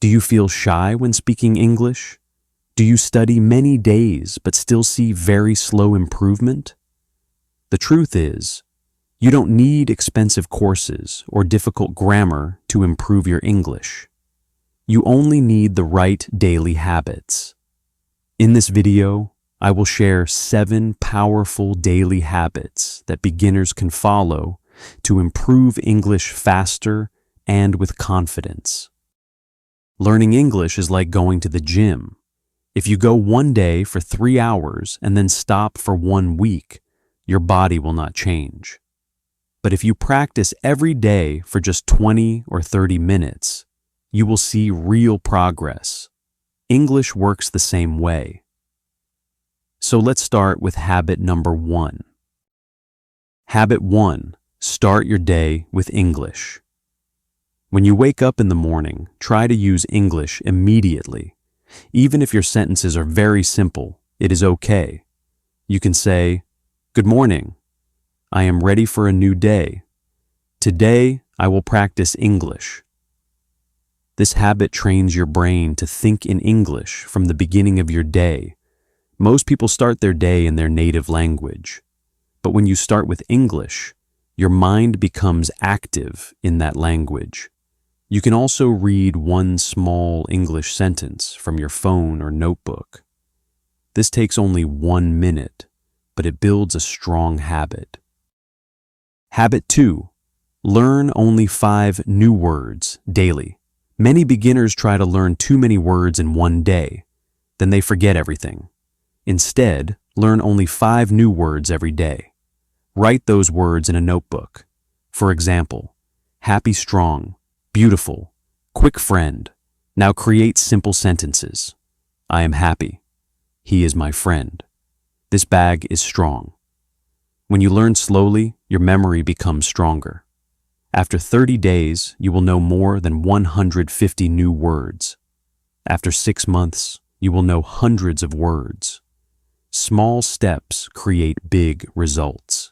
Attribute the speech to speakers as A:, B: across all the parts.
A: Do you feel shy when speaking English? Do you study many days but still see very slow improvement? The truth is, you don't need expensive courses or difficult grammar to improve your English. You only need the right daily habits. In this video, I will share 7 powerful daily habits that beginners can follow to improve English faster and with confidence. Learning English is like going to the gym. If you go one day for 3 hours and then stop for 1 week, your body will not change. But if you practice every day for just 20 or 30 minutes, you will see real progress. English works the same way. So let's start with habit number 1. Habit 1. Start your day with English. When you wake up in the morning, try to use English immediately. Even if your sentences are very simple, it is okay. You can say, "Good morning. I am ready for a new day. Today, I will practice English." This habit trains your brain to think in English from the beginning of your day. Most people start their day in their native language. But when you start with English, your mind becomes active in that language. You can also read one small English sentence from your phone or notebook. This takes only 1 minute, but it builds a strong habit. Habit 2. Learn only 5 new words daily. Many beginners try to learn too many words in one day. Then they forget everything. Instead, learn only 5 new words every day. Write those words in a notebook. For example, happy, strong, beautiful, quick friend. Now create simple sentences. I am happy. He is my friend. This bag is strong. When you learn slowly, your memory becomes stronger. After 30 days, you will know more than 150 new words. After 6 months, you will know hundreds of words. Small steps create big results.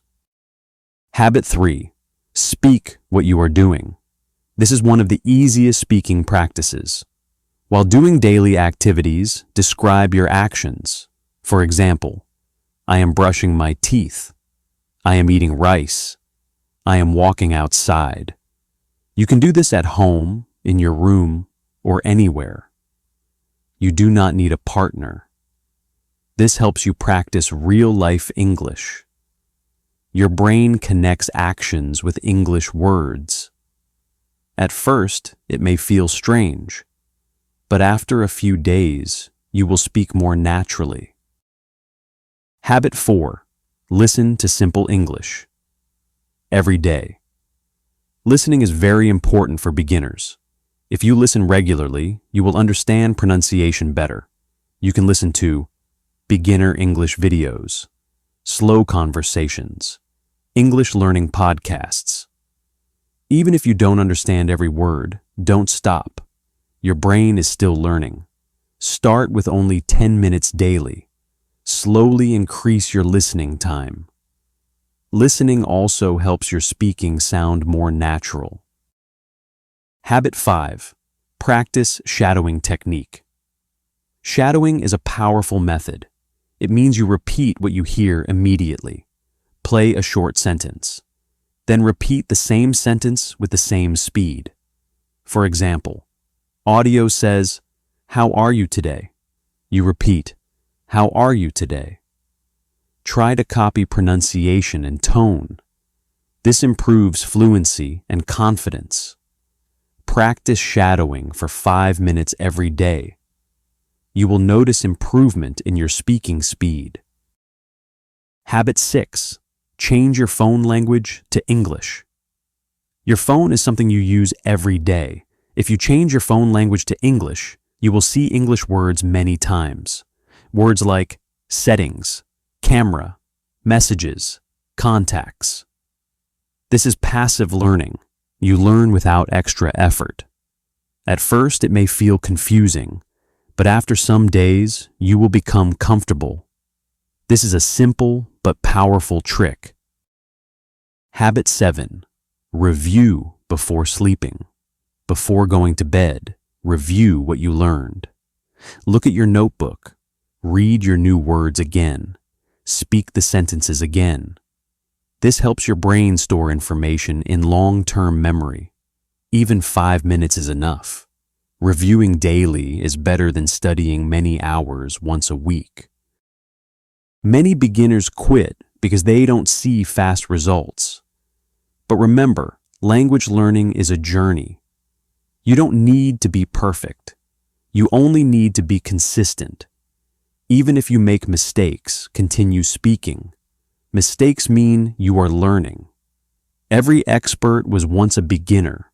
A: Habit 3. Speak what you are doing. This is one of the easiest speaking practices. While doing daily activities, describe your actions. For example, I am brushing my teeth. I am eating rice. I am walking outside. You can do this at home, in your room, or anywhere. You do not need a partner. This helps you practice real-life English. Your brain connects actions with English words. At first, it may feel strange, but after a few days, you will speak more naturally. Habit 4. Listen to simple English. Every day. Listening is very important for beginners. If you listen regularly, you will understand pronunciation better. You can listen to beginner English videos, slow conversations, English learning podcasts. Even if you don't understand every word, don't stop. Your brain is still learning. Start with only 10 minutes daily. Slowly increase your listening time. Listening also helps your speaking sound more natural. Habit 5. Practice shadowing technique. Shadowing is a powerful method. It means you repeat what you hear immediately. Play a short sentence. Then repeat the same sentence with the same speed. For example, audio says, "How are you today?" You repeat, "How are you today?" Try to copy pronunciation and tone. This improves fluency and confidence. Practice shadowing for 5 minutes every day. You will notice improvement in your speaking speed. Habit 6. Change your phone language to English. Your phone is something you use every day. If you change your phone language to English, you will see English words many times. Words like settings, camera, messages, contacts. This is passive learning. You learn without extra effort. At first, it may feel confusing, but after some days, you will become comfortable. This is a simple but powerful trick. Habit 7. Review before sleeping. Before going to bed, Review what you learned. Look at your notebook. Read your new words again. Speak the sentences again. This helps your brain store information in long-term memory. Even 5 minutes is enough. Reviewing daily is better than studying many hours once a week. Many beginners quit because they don't see fast results. But remember, language learning is a journey. You don't need to be perfect. You only need to be consistent. Even if you make mistakes, continue speaking. Mistakes mean you are learning. Every expert was once a beginner.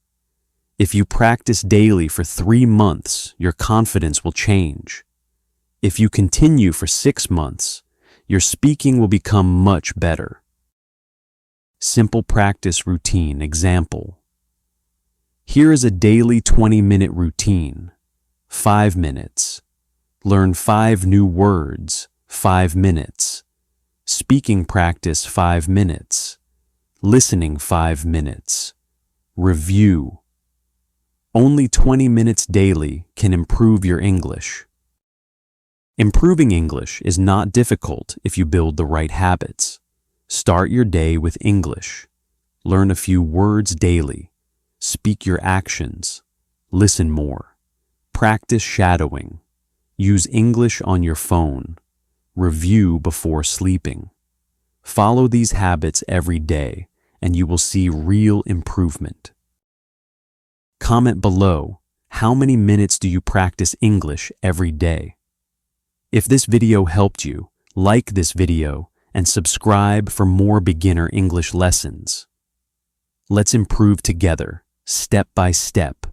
A: If you practice daily for 3 months, your confidence will change. If you continue for 6 months, your speaking will become much better. Simple practice routine example. Here is a daily 20-minute routine. 5 minutes. Learn 5 new words, 5 minutes. Speaking practice 5 minutes. Listening 5 minutes. Review. Only 20 minutes daily can improve your English. Improving English is not difficult if you build the right habits. Start your day with English. Learn a few words daily. Speak your actions. Listen more. Practice shadowing. Use English on your phone. Review before sleeping. Follow these habits every day, and you will see real improvement. Comment below, how many minutes do you practice English every day? If this video helped you, like this video and subscribe for more beginner English lessons. Let's improve together, step by step,